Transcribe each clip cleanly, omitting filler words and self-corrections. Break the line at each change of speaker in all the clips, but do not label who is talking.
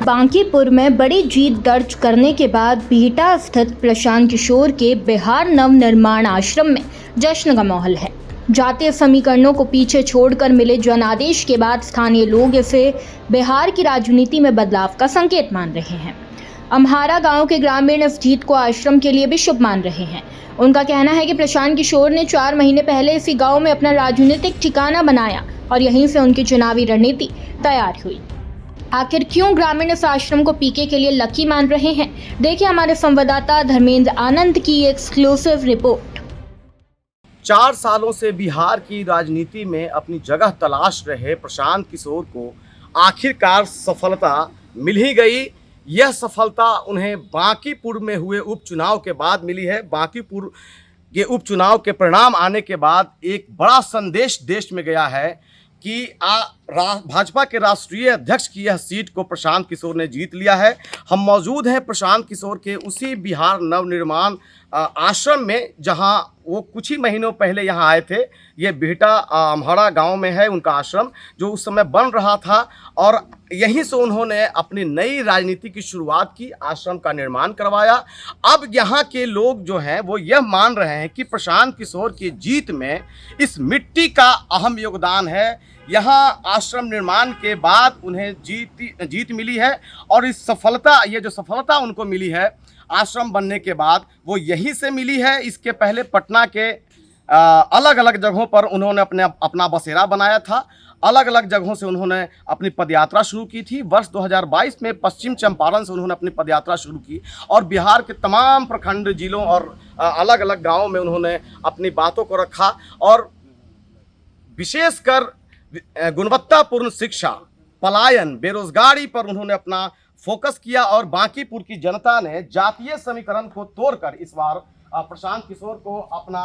बांकीपुर में बड़ी जीत दर्ज करने के बाद बिहटा स्थित प्रशांत किशोर के बिहार नवनिर्माण आश्रम में जश्न का माहौल है। जातीय समीकरणों को पीछे छोड़कर मिले जनादेश के बाद स्थानीय लोग इसे बिहार की राजनीति में बदलाव का संकेत मान रहे हैं। अम्हारा गांव के ग्रामीण इस जीत को आश्रम के लिए भी शुभ मान रहे हैं। उनका कहना है कि प्रशांत किशोर ने 4 महीने पहले इसी गांव में अपना राजनीतिक ठिकाना बनाया और यहीं से उनकी चुनावी रणनीति तैयार हुई। आखिर क्यों ग्रामीण इस आश्रम को पीके के लिए लकी मान रहे हैं, देखिए हमारे संवाददाता धर्मेंद्र आनंद की एक्सक्लूसिव रिपोर्ट।
4 सालों से बिहार की राजनीति में अपनी जगह तलाश रहे प्रशांत किशोर को आखिरकार सफलता मिल ही गई। यह सफलता उन्हें बांकीपुर में हुए उपचुनाव के बाद मिली है। बांकीपुर के उपचुनाव के परिणाम आने के बाद एक बड़ा संदेश देश में गया है कि भाजपा के राष्ट्रीय अध्यक्ष की यह सीट को प्रशांत किशोर ने जीत लिया है। हम मौजूद हैं प्रशांत किशोर के उसी बिहार नवनिर्माण आश्रम में, जहां वो कुछ ही महीनों पहले यहां आए थे। ये बिहटा अम्हारा गांव में है उनका आश्रम, जो उस समय बन रहा था और यहीं से उन्होंने अपनी नई राजनीति की शुरुआत की, आश्रम का निर्माण करवाया। अब यहाँ के लोग जो हैं वो यह मान रहे हैं कि प्रशांत किशोर की जीत में इस मिट्टी का अहम योगदान है। यहाँ आश्रम निर्माण के बाद उन्हें जीत मिली है और इस सफलता, ये जो सफलता उनको मिली है आश्रम बनने के बाद, वो यहीं से मिली है। इसके पहले पटना के अलग अलग जगहों पर उन्होंने अपना बसेरा बनाया था। अलग अलग जगहों से उन्होंने अपनी पदयात्रा शुरू की थी। वर्ष 2022 में पश्चिम चंपारण से उन्होंने अपनी पदयात्रा शुरू की और बिहार के तमाम प्रखंड, जिलों और अलग अलग गांवों में उन्होंने अपनी बातों को रखा और विशेषकर गुणवत्तापूर्ण शिक्षा, पलायन, बेरोजगारी पर उन्होंने अपना फोकस किया। और बांकीपुर की जनता ने जातीय समीकरण को तोड़कर इस बार प्रशांत किशोर को अपना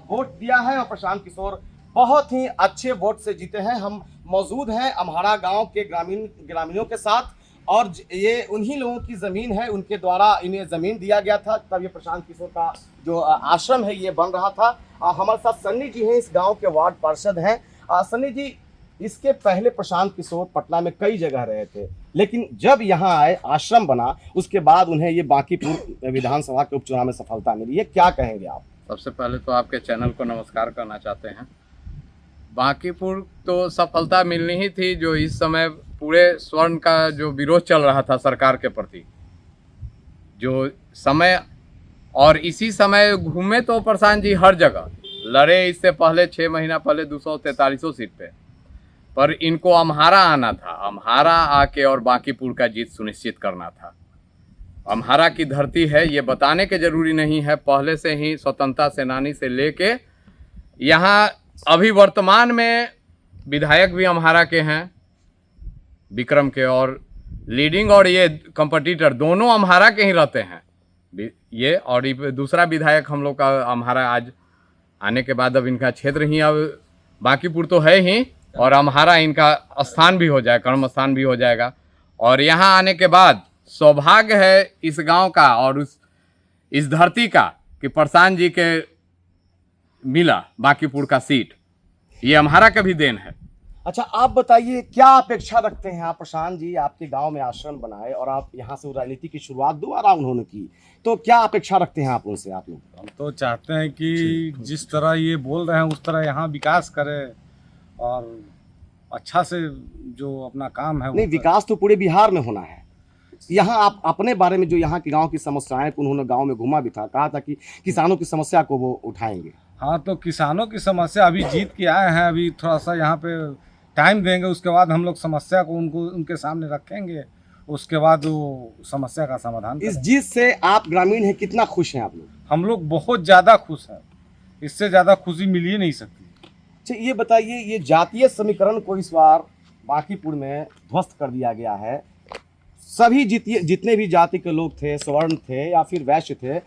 वोट दिया है और प्रशांत किशोर बहुत ही अच्छे वोट से जीते हैं। हम मौजूद हैं अम्हारा गांव के ग्रामीणों के साथ और ये उन्हीं लोगों की ज़मीन है, उनके द्वारा इन्हें ज़मीन दिया गया था तब ये प्रशांत किशोर का जो आश्रम है ये बन रहा था। हमारे साथ सन्नी जी हैं, इस गाँव के वार्ड पार्षद हैं। सन्नी जी, इसके पहले प्रशांत किशोर पटना में कई जगह रहे थे, लेकिन जब यहाँ आए, आश्रम बना, उसके बाद उन्हें ये बांकीपुर विधानसभा के उपचुनाव में सफलता मिली है। क्या कहेंगे आप?
सबसे पहले तो आपके चैनल को नमस्कार करना चाहते हैं। बांकीपुर तो सफलता मिलनी ही थी, जो इस समय पूरे स्वर्ण का जो विरोध चल रहा था सरकार के प्रति, जो समय, और इसी समय घूमे तो प्रशांत जी हर जगह लड़े। इससे पहले 6 महीना पहले 243 सीट पे, पर इनको अम्हारा आना था। अम्हारा आके और बांकीपुर का जीत सुनिश्चित करना था। अम्हारा की धरती है, ये बताने के जरूरी नहीं है, पहले से ही स्वतंत्रता सेनानी से लेके यहाँ अभी वर्तमान में विधायक भी अम्हारा के हैं, विक्रम के, और लीडिंग और ये कंपटीटर दोनों अम्हारा के ही रहते हैं। ये और दूसरा विधायक हम लोग का अम्हारा आज आने के बाद अब इनका क्षेत्र ही, अब बांकीपुर तो है ही और अम्हारा इनका स्थान भी हो जाएगा, कर्म स्थान भी हो जाएगा। और यहाँ आने के बाद सौभाग्य है इस गांव का और इस धरती का कि प्रशांत जी के मिला बांकीपुर का सीट। ये अम्हारा का भी देन है।
अच्छा, आप बताइए क्या अपेक्षा रखते हैं आप? प्रशांत जी आपके गांव में आश्रम बनाए और आप यहाँ से राजनीति की शुरुआत दोबारा उन्होंने की, तो क्या अपेक्षा रखते हैं आप उनसे? आप लोग?
हम तो चाहते हैं कि जिस तरह ये बोल रहे हैं उस तरह यहाँ विकास करें और अच्छा से जो अपना काम है।
नहीं, विकास तो पूरे बिहार में होना है। यहाँ आप अपने बारे में जो यहाँ के गांव की समस्याएं, उन्होंने गांव में घुमा भी था, कहा था कि किसानों की समस्या को वो उठाएंगे।
हाँ, तो किसानों की समस्या अभी जीत के आए हैं, अभी थोड़ा सा यहाँ पे टाइम देंगे, उसके बाद हम लोग समस्या को उनके सामने रखेंगे, उसके बाद वो समस्या का समाधान।
इस जीत से आप ग्रामीण हैं, कितना खुश हैं आप लोग?
हम लोग बहुत ज़्यादा खुश हैं, इससे ज़्यादा खुशी मिल ही नहीं सकती।
अच्छा, ये बताइए, ये जातीय समीकरण को इस बार बांकीपुर में ध्वस्त कर दिया गया है। सभी जितने भी जाति के लोग थे, स्वर्ण थे या फिर वैश्य थे,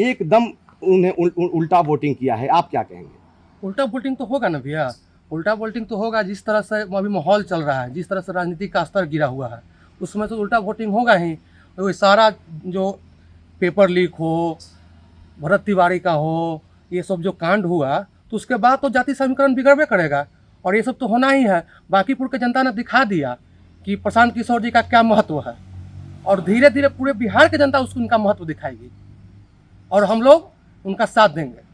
एकदम उन्हें उल्टा वोटिंग किया है। आप क्या कहेंगे?
उल्टा वोटिंग तो होगा ना भैया, उल्टा वोटिंग तो होगा। जिस तरह से अभी माहौल चल रहा है, जिस तरह से राजनीति का स्तर गिरा हुआ है, उसमें तो उल्टा वोटिंग होगा ही। तो सारा जो पेपर लीक हो, भरत तिवारी का हो, ये सब जो कांड हुआ, तो उसके बाद तो जाति समीकरण बिगड़बे करेगा और ये सब तो होना ही है। बांकीपुर की जनता ने दिखा दिया कि प्रशांत किशोर जी का क्या महत्व है। और धीरे धीरे पूरे बिहार की जनता उसको उनका महत्व दिखाएगी और हम लोग उनका साथ देंगे।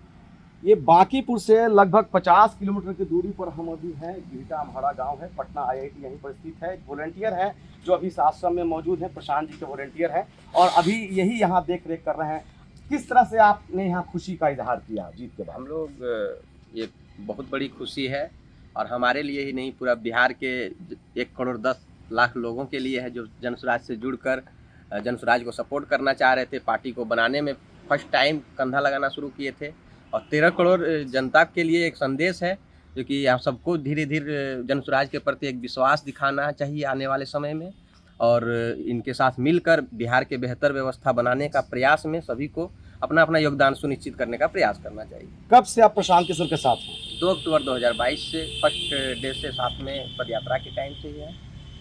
ये बांकीपुर से लगभग 50 किलोमीटर की दूरी पर हम अभी हैं। बिहटा अमहरा गांव है, पटना IIT यहीं पर स्थित है। एक वॉलंटियर है जो अभी इस आश्रम में मौजूद है, प्रशांत जी के वॉलंटियर हैं और अभी यही यहाँ देख रेख कर रहे हैं। किस तरह से आपने यहाँ खुशी का इजहार किया जीत के बाद?
हम लोग ये बहुत बड़ी खुशी है और हमारे लिए ही नहीं, पूरा बिहार के 1 करोड़ 10 लाख लोगों के लिए है जो जनसुराज से जुड़कर जनसुराज को सपोर्ट करना चाह रहे थे। पार्टी को बनाने में फर्स्ट टाइम कंधा लगाना शुरू किए थे और 13 करोड़ जनता के लिए एक संदेश है जो कि आप सबको धीरे धीरे जनसुराज के प्रति एक विश्वास दिखाना चाहिए आने वाले समय में और इनके साथ मिलकर बिहार के बेहतर व्यवस्था बनाने का प्रयास में सभी को अपना अपना योगदान सुनिश्चित करने का प्रयास करना चाहिए।
कब से आप प्रशांत किशोर के साथ हैं?
2 अक्टूबर 2022 से फर्स्ट डे से साथ में पदयात्रा के टाइम से ही है।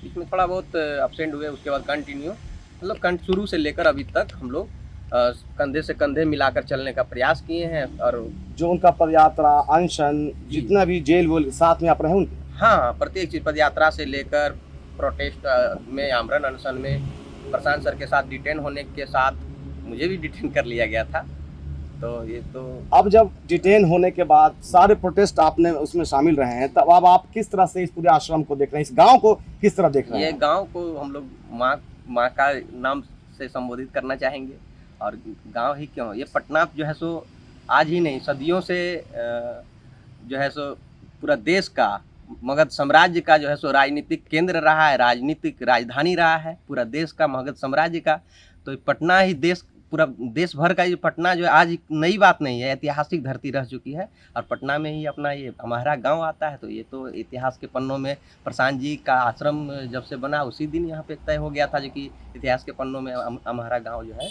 इसमें थोड़ा बहुत अपसेंट हुए, उसके बाद कंटिन्यू मतलब शुरू से लेकर अभी तक हम लोग कंधे से कंधे मिलाकर चलने का प्रयास किए हैं और
जो उनका पदयात्रा, अनशन, जितना भी जेल वो साथ में आप रहे उनके?
हाँ, प्रत्येक चीज़ पदयात्रा से लेकर प्रोटेस्ट में, आमरण अनशन में, प्रशांत सर के साथ डिटेन होने के साथ मुझे भी डिटेन कर लिया गया था। तो ये तो
अब जब डिटेन होने के बाद सारे प्रोटेस्ट आपने उसमें शामिल रहे हैं, तब अब आप किस तरह से इस पूरे आश्रम को देख रहे हैं, इस गांव को किस तरह देख रहे
ये
हैं?
गांव को हम लोग माँ का नाम से संबोधित करना चाहेंगे। और गांव ही क्यों, ये पटना जो है सो आज ही नहीं, सदियों से जो है सो पूरा देश का, मगध साम्राज्य का जो है सो राजनीतिक केंद्र रहा है, राजनीतिक राजधानी रहा है पूरा देश का, मगध साम्राज्य का। तो पटना ही पूरा देश भर का ये पटना जो है आज नई बात नहीं है, ऐतिहासिक धरती रह चुकी है और पटना में ही अपना ये हमारा गांव आता है। तो ये तो इतिहास के पन्नों में प्रशांत जी का आश्रम जब से बना उसी दिन यहाँ पे तय हो गया था जो कि इतिहास के पन्नों में हमारा गांव जो है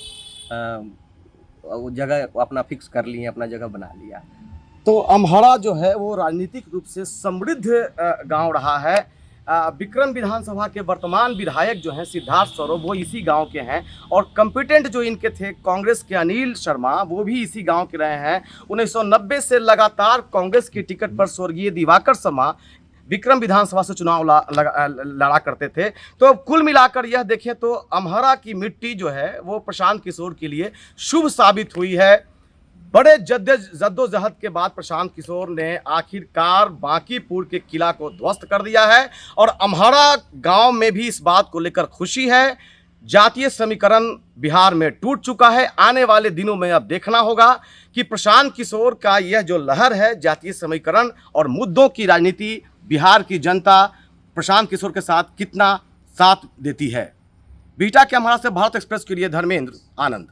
वो जगह अपना फिक्स कर लिए, अपना जगह बना लिया।
तो अमहरा जो है वो राजनीतिक रूप से समृद्ध गांव रहा है। विक्रम विधानसभा के वर्तमान विधायक जो हैं सिद्धार्थ सौरभ, वो इसी गांव के हैं और कॉम्पिटेंट जो इनके थे कांग्रेस के अनिल शर्मा, वो भी इसी गांव के रहे हैं। 1990 से लगातार कांग्रेस की टिकट पर स्वर्गीय दिवाकर शर्मा विक्रम विधानसभा से चुनाव लड़ा करते थे। तो कुल मिलाकर यह देखें तो अमहरा की मिट्टी जो है वो प्रशांत किशोर के लिए शुभ साबित हुई है। बड़े जद्दोजहद के बाद प्रशांत किशोर ने आखिरकार बांकीपुर के किला को ध्वस्त कर दिया है और अमहरा गांव में भी इस बात को लेकर खुशी है। जातीय समीकरण बिहार में टूट चुका है। आने वाले दिनों में अब देखना होगा कि प्रशांत किशोर का यह जो लहर है जातीय समीकरण और मुद्दों की राजनीति, बिहार की जनता प्रशांत किशोर के साथ कितना साथ देती है। बिहटा के अमहरा से भारत एक्सप्रेस के लिए धर्मेंद्र आनंद।